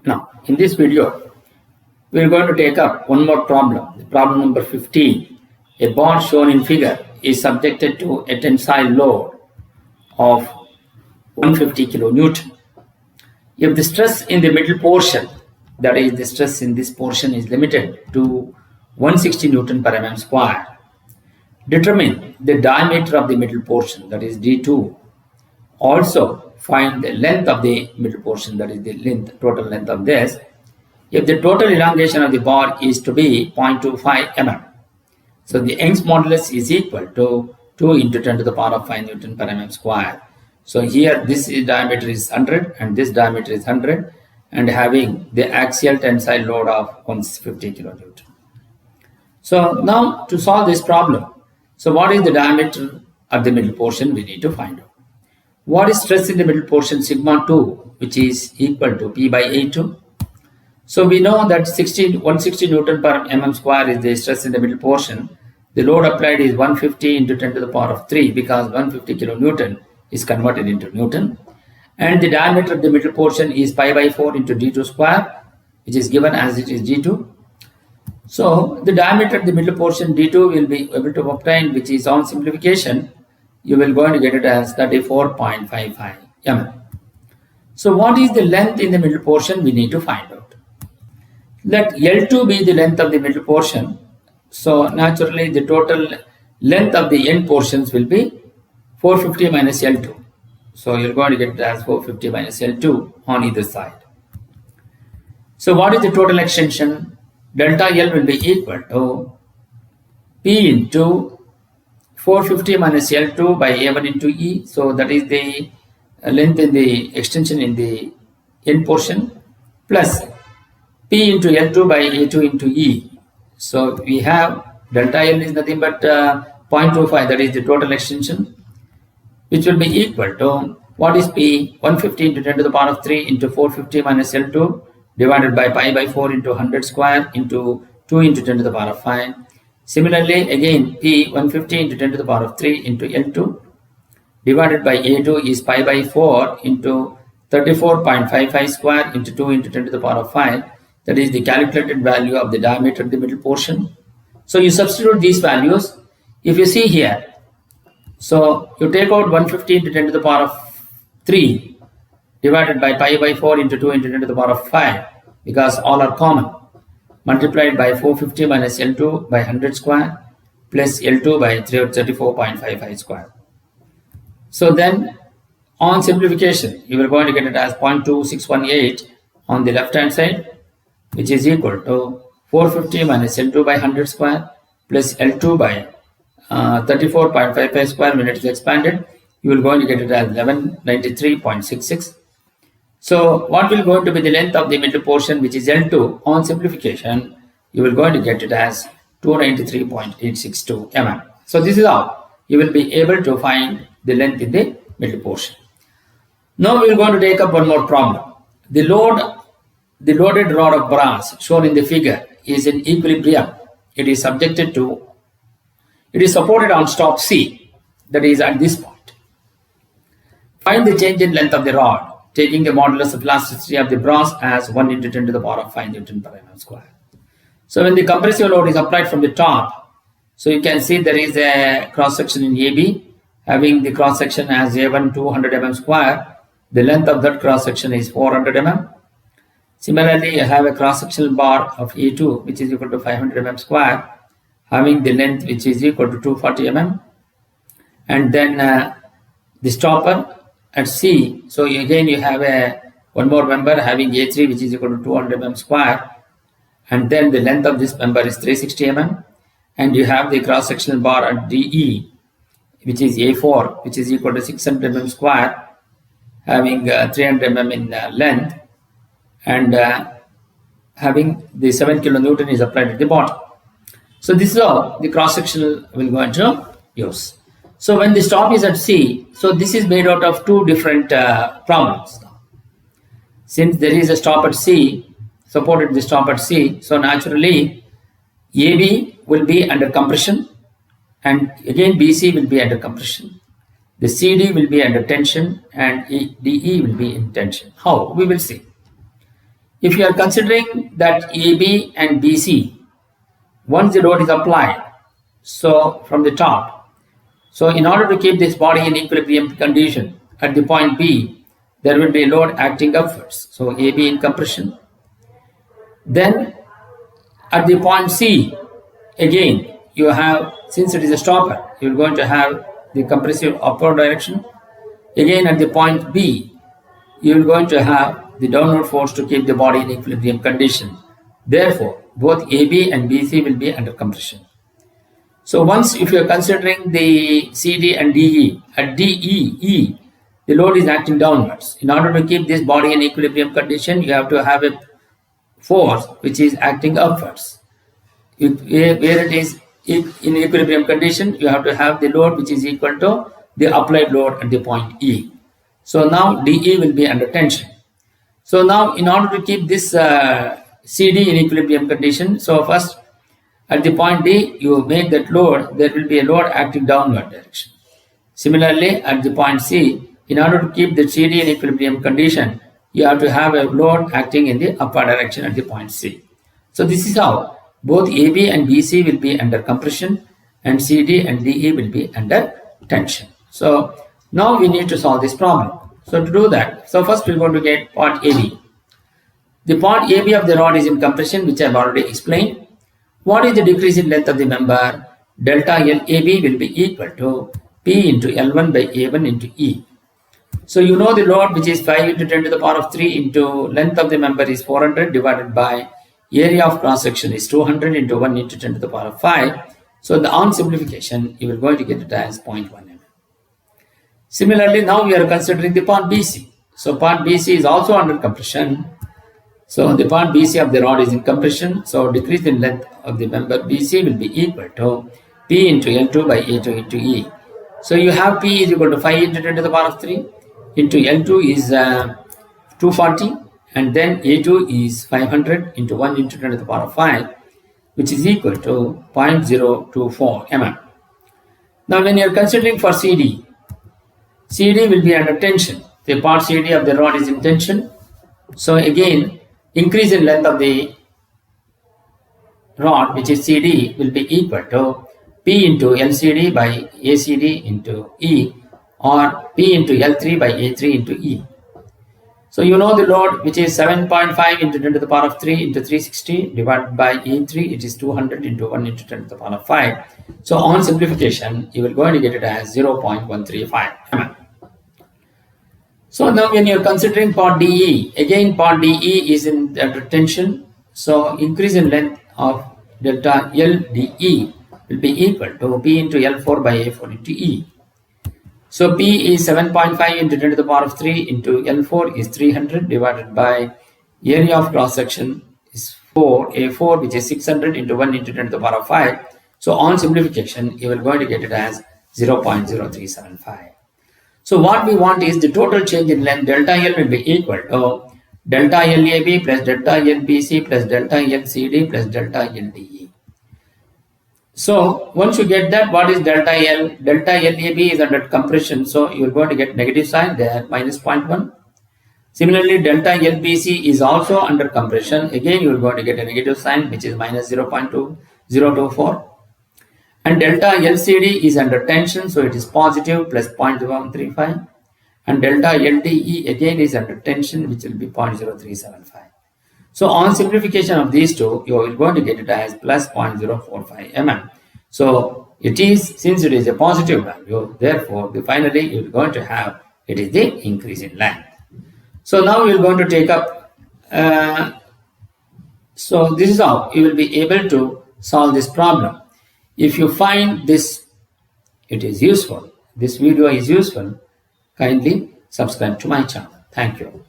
Now, in this video, we are going to take up one more problem. Problem number 15. A bar shown in figure is subjected to a tensile load of 150 kilonewton. If the stress in the middle portion, that is the stress in this portion, is limited to 160 Newton per mm square, determine the diameter of the middle portion, that is D2. Also find the length of the middle portion, that is the length, total length of this. If the total elongation of the bar is to be 0.25 mm, so the Young's modulus is equal to 2 into 10 to the power of 5 Newton per mm square. So here this diameter is 100 and this diameter is 100, and having the axial tensile load of 150 kilonewton. So now to solve this problem, so what is the diameter of the middle portion we need to find out. What is stress in the middle portion? Sigma 2, which is equal to P by A2. So we know that 160 Newton per mm square is the stress in the middle portion. The load applied is 150 into 10 to the power of 3, because 150 kilonewton is converted into Newton. And the diameter of the middle portion is pi by 4 into D2 square, which is given as it is D2. So the diameter of the middle portion D2 will be able to obtain, which is on simplification, you will going to get it as 34.55 mm. So what is the length in the middle portion we need to find out. Let L2 be the length of the middle portion. So naturally the total length of the end portions will be 450 minus L2. So you're going to get it as 450 minus L2 on either side. So what is the total extension? Delta L will be equal to P into 450 minus L2 by A1 into E. So that is the length in the extension in the end portion, plus P into L2 by A2 into E. So we have delta L is nothing but 0.25, that is the total extension, which will be equal to, what is P? 150 into 10 to the power of 3 into 450 minus L2 divided by pi by 4 into 100 square into 2 into 10 to the power of 5. Similarly, again P 150 into 10 to the power of 3 into L2 divided by A2 is pi by 4 into 34.55 square into 2 into 10 to the power of 5. That is the calculated value of the diameter of the middle portion. So you substitute these values. If you see here, so you take out 150 into 10 to the power of 3 divided by pi by 4 into 2 into 10 to the power of 5, because all are common, multiplied by 450 minus L2 by 100 square plus L2 by 34.55 square. So then on simplification, you are going to get it as 0.2618 on the left hand side, which is equal to 450 minus L2 by 100 square plus L2 by 34.55 square. When it is expanded, you will going to get it as 1193.66. So what will going to be the length of the middle portion, which is L2? On simplification, you will going to get it as 293.862 mm. So this is how you will be able to find the length in the middle portion. Now we are going to take up one more problem. The loaded rod of brass shown in the figure is in equilibrium. It is supported on stop C, that is at this point. Find the change in length of the rod, taking the modulus of elasticity of the brass as 1 into 10 to the power of 5 Newton per mm square. So when the compressive load is applied from the top, so you can see there is a cross section in AB, having the cross section as A1 200 mm square. The length of that cross section is 400 mm. Similarly, you have a cross sectional bar of A2, which is equal to 500 mm square, having the length which is equal to 240 mm. And then the stopper at C, so again you have one more member having A3, which is equal to 200 mm square, and then the length of this member is 360 mm, and you have the cross sectional bar at DE, which is A4, which is equal to 600 mm square, having 300 mm in length, and having the 7 kilonewton is applied at the bottom. So this is how the cross sectional will go into use. So when the stop is at C, so this is made out of two different problems. Since there is a stop at C, supported the stop at C, so naturally AB will be under compression, and again BC will be under compression. The CD will be under tension and DE will be in tension. How? We will see. If you are considering that AB and BC, once the load is applied, so from the top, so in order to keep this body in equilibrium condition, at the point B, there will be a load acting upwards. So AB in compression. Then at the point C, again, you have, since it is a stopper, you're going to have the compressive upward direction. Again, at the point B, you're going to have the downward force to keep the body in equilibrium condition. Therefore, both AB and BC will be under compression. So once, if you are considering the CD and DE, at DE, the load is acting downwards. In order to keep this body in equilibrium condition, you have to have a force which is acting upwards. Where it is in equilibrium condition, you have to have the load which is equal to the applied load at the point E. So now DE will be under tension. So now, in order to keep this CD in equilibrium condition, so first at the point D, you make that load, there will be a load acting downward direction. Similarly, at the point C, in order to keep the CD in equilibrium condition, you have to have a load acting in the upward direction at the point C. So this is how both AB and BC will be under compression and CD and DE will be under tension. So now we need to solve this problem. So to do that, so first we're going to get part AB. The part AB of the rod is in compression, which I've already explained. What is the decrease in length of the member? Delta LAB will be equal to P into L1 by A1 into E. So you know the load, which is 5 into 10 to the power of 3 into length of the member is 400 divided by area of cross section is 200 into 1 into 10 to the power of 5. So on simplification, you will going to get it as 0.1 mm. Similarly, now we are considering the part BC. So part BC is also under compression. So the part BC of the rod is in compression. So decrease in length of the member BC will be equal to P into L2 by A2 into E. So you have P is equal to 5 into 10 to the power of 3 into L2 is 240 and then A2 is 500 into 1 into 10 to the power of 5, which is equal to 0.024 mm. Now when you are considering for CD, CD will be under tension. The part CD of the rod is in tension. So again, increase in length of the rod, which is CD, will be equal to P into LCD by ACD into E or P into L3 by A3 into E. So you know the load, which is 7.5 into 10 to the power of 3 into 360 divided by E3, it is 200 into 1 into 10 to the power of 5. So on simplification, you will going to get it as 0.135 mm. So now when you are considering part DE, again part DE is in under tension. So increase in length of delta LDE will be equal to P into L4 by A4 into E. So P is 7.5 into 10 to the power of 3 into L4 is 300 divided by area of cross section is 4, A4, which is 600 into 1 into 10 to the power of 5. So on simplification, you will going to get it as 0.0375. So what we want is the total change in length delta L will be equal to delta LAB plus delta LBC plus delta LCD plus delta LDE. So once you get that, what is delta L? Delta LAB is under compression, so you are going to get negative sign there, minus 0.1. Similarly, delta LBC is also under compression. Again, you are going to get a negative sign, which is minus 0.2024. And delta LCD is under tension, so it is positive plus 0.0135. And delta LDE again is under tension, which will be 0.0375. So on simplification of these two, you are going to get it as plus 0.045 mm. So it is, since it is a positive value, therefore finally you are going to have, it is the increase in length. So now we are going to take up, so this is how you will be able to solve this problem. If you find this, it is useful, this video is useful, kindly subscribe to my channel. Thank you.